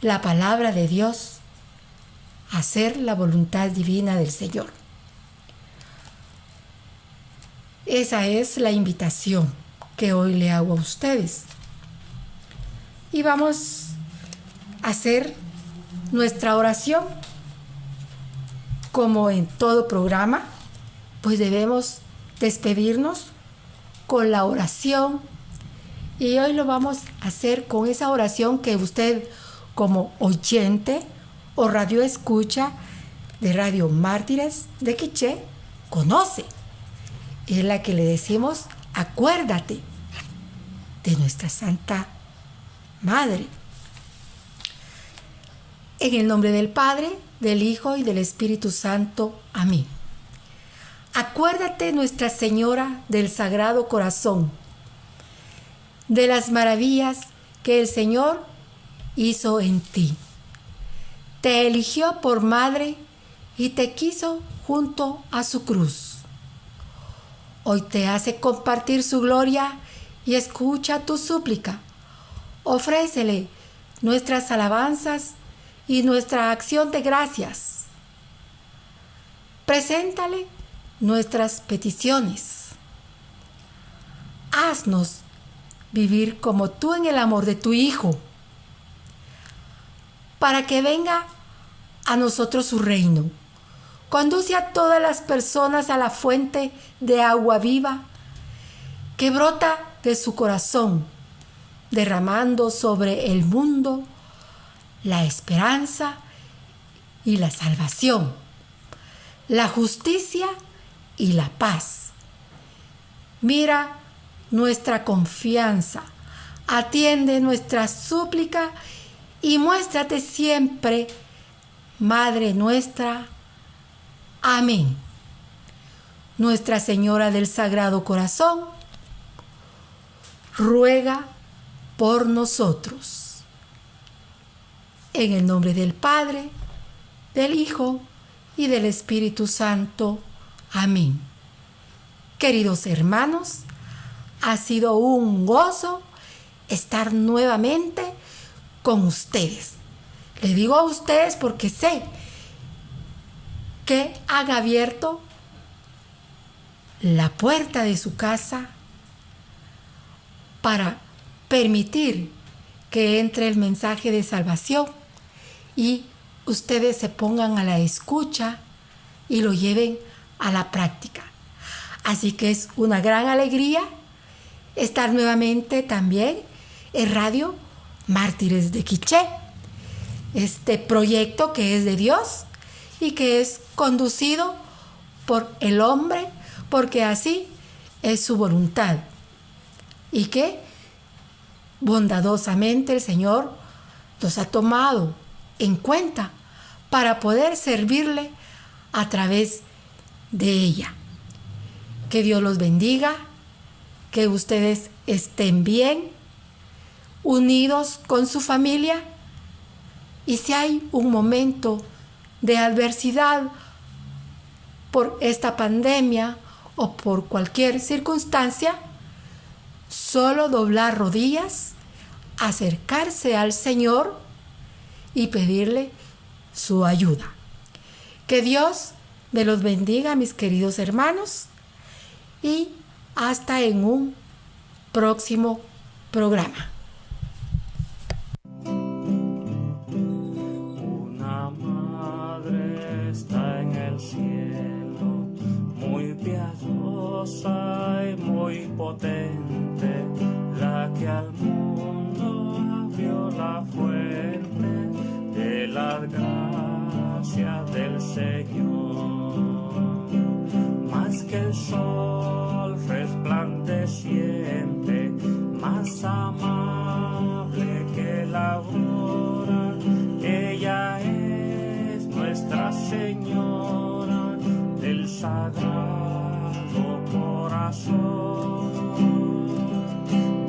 la palabra de Dios, hacer la voluntad divina del Señor. Esa es la invitación que hoy le hago a ustedes. Y vamos a hacer nuestra oración. Como en todo programa, pues debemos despedirnos con la oración. Y hoy lo vamos a hacer con esa oración que usted, como oyente o radio escucha de Radio Mártires de Quiché, conoce. Es la que le decimos: acuérdate de nuestra Santa Madre. En el nombre del Padre, del Hijo y del Espíritu Santo. Amén. Acuérdate, Nuestra Señora del Sagrado Corazón, de las maravillas que el Señor hizo en ti. Te eligió por madre y te quiso junto a su cruz. Hoy te hace compartir su gloria y escucha tu súplica. Ofrécele nuestras alabanzas y nuestra acción de gracias. Preséntale nuestras peticiones. Haznos vivir como tú en el amor de tu Hijo, para que venga a nosotros su reino. Conduce a todas las personas a la fuente de agua viva que brota de su corazón, derramando sobre el mundo la esperanza y la salvación, la justicia y la paz. Mira nuestra confianza, atiende nuestra súplica y muéstrate siempre, Madre nuestra. Amén. Nuestra Señora del Sagrado Corazón, ruega por nosotros. En el nombre del Padre, del Hijo y del Espíritu Santo. Amén. Queridos hermanos, ha sido un gozo estar nuevamente con ustedes. Le digo a ustedes porque sé que han abierto la puerta de su casa para permitir que entre el mensaje de salvación y ustedes se pongan a la escucha y lo lleven a la práctica. Así que es una gran alegría estar nuevamente también en Radio Mártires de Quiché, este proyecto que es de Dios y que es conducido por el hombre, porque así es su voluntad, y que bondadosamente el Señor nos ha tomado en cuenta para poder servirle a través de ella. Que Dios los bendiga, que ustedes estén bien, unidos con su familia, y si hay un momento de adversidad por esta pandemia o por cualquier circunstancia, solo doblar rodillas, acercarse al Señor y pedirle su ayuda. Que Dios me los bendiga, mis queridos hermanos, y hasta en un próximo programa. Una madre está en el cielo, muy piadosa y muy potente, la que al mundo abrió la fuente de las gracias del Señor. Más que el sol resplandeciente, más amable que la aurora, ella es Nuestra Señora del Sagrado Corazón.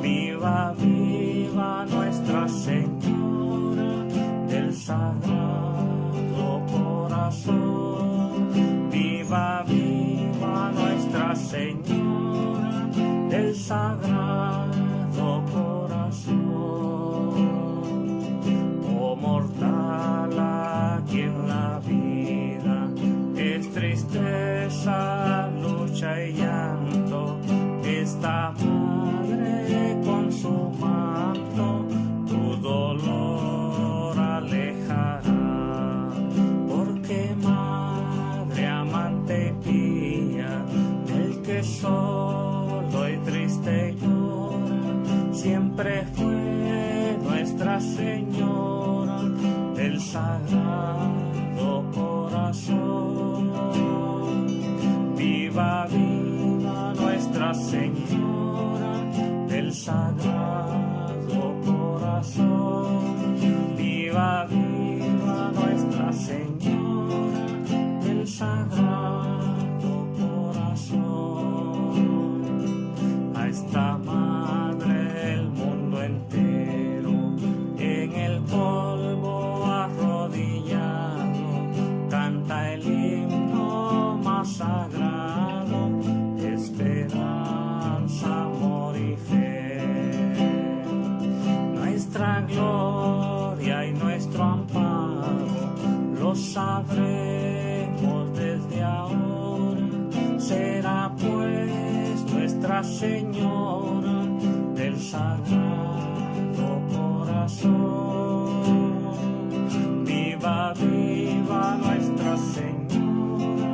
Viva, viva Nuestra Señora del Sagrado Corazón. Viva, viva Nuestra Señora del Sagrado Corazón. Oh mortal, aquí en la vida es tristeza, lucha y llanto. Esta madre con su manto tu dolor alejará, porque madre amante y pía, del que solo y triste llora, siempre fue Nuestra Señora del Sagrado Corazón. Viva, viva Nuestra Señora del Sagrado Corazón. Viva, viva Nuestra Señora del Sagrado Corazón. A esta madre el mundo entero en el polvo arrodillado canta el himno más sagrado, esperanza, amor y fe. Nuestra gloria y nuestro amparo lo sabremos desde ahora. Será pues Nuestra Señora del Sagrado Corazón. Viva, viva Nuestra Señora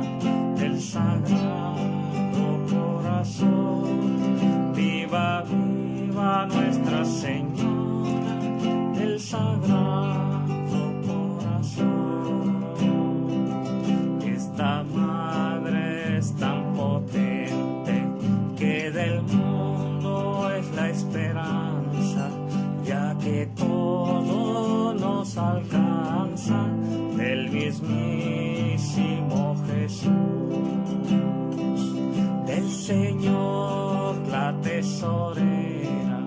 del Sagrado Corazón. Viva, viva Nuestra Señora del Sagrado Corazón. Esta madre es tan potente que del mundo es la esperanza, ya que todo nos alcanza del mismísimo Jesús. Del Señor la tesorera,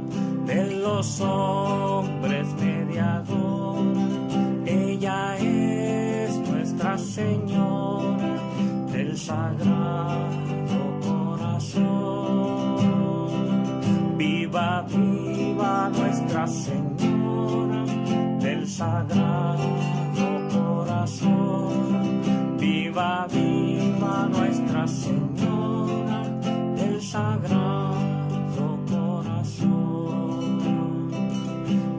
de los hombres mediadora, ella es Nuestra Señora del Sagrado Corazón. Viva, viva Nuestra Señora del Sagrado Corazón. Viva, viva Nuestra Señora del Sagrado Corazón.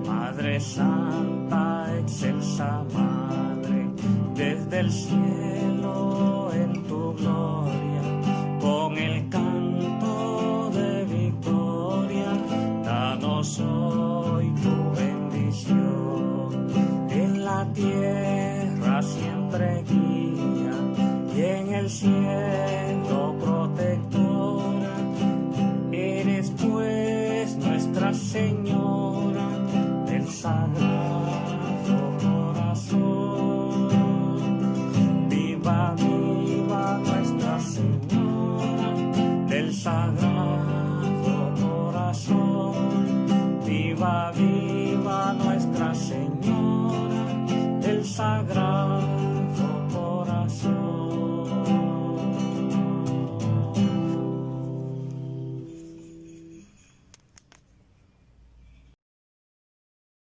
Madre Santa, excelsa Madre, desde el cielo en tu gloria, con el canto de victoria, danos hoy tu bendición. En la tierra siempre guía y en el cielo protectora, eres pues Nuestra Señora del Sagrado Corazón. Viva, viva Nuestra Señora del Sagrado Corazón. Viva, viva Nuestra Señora del Sagrado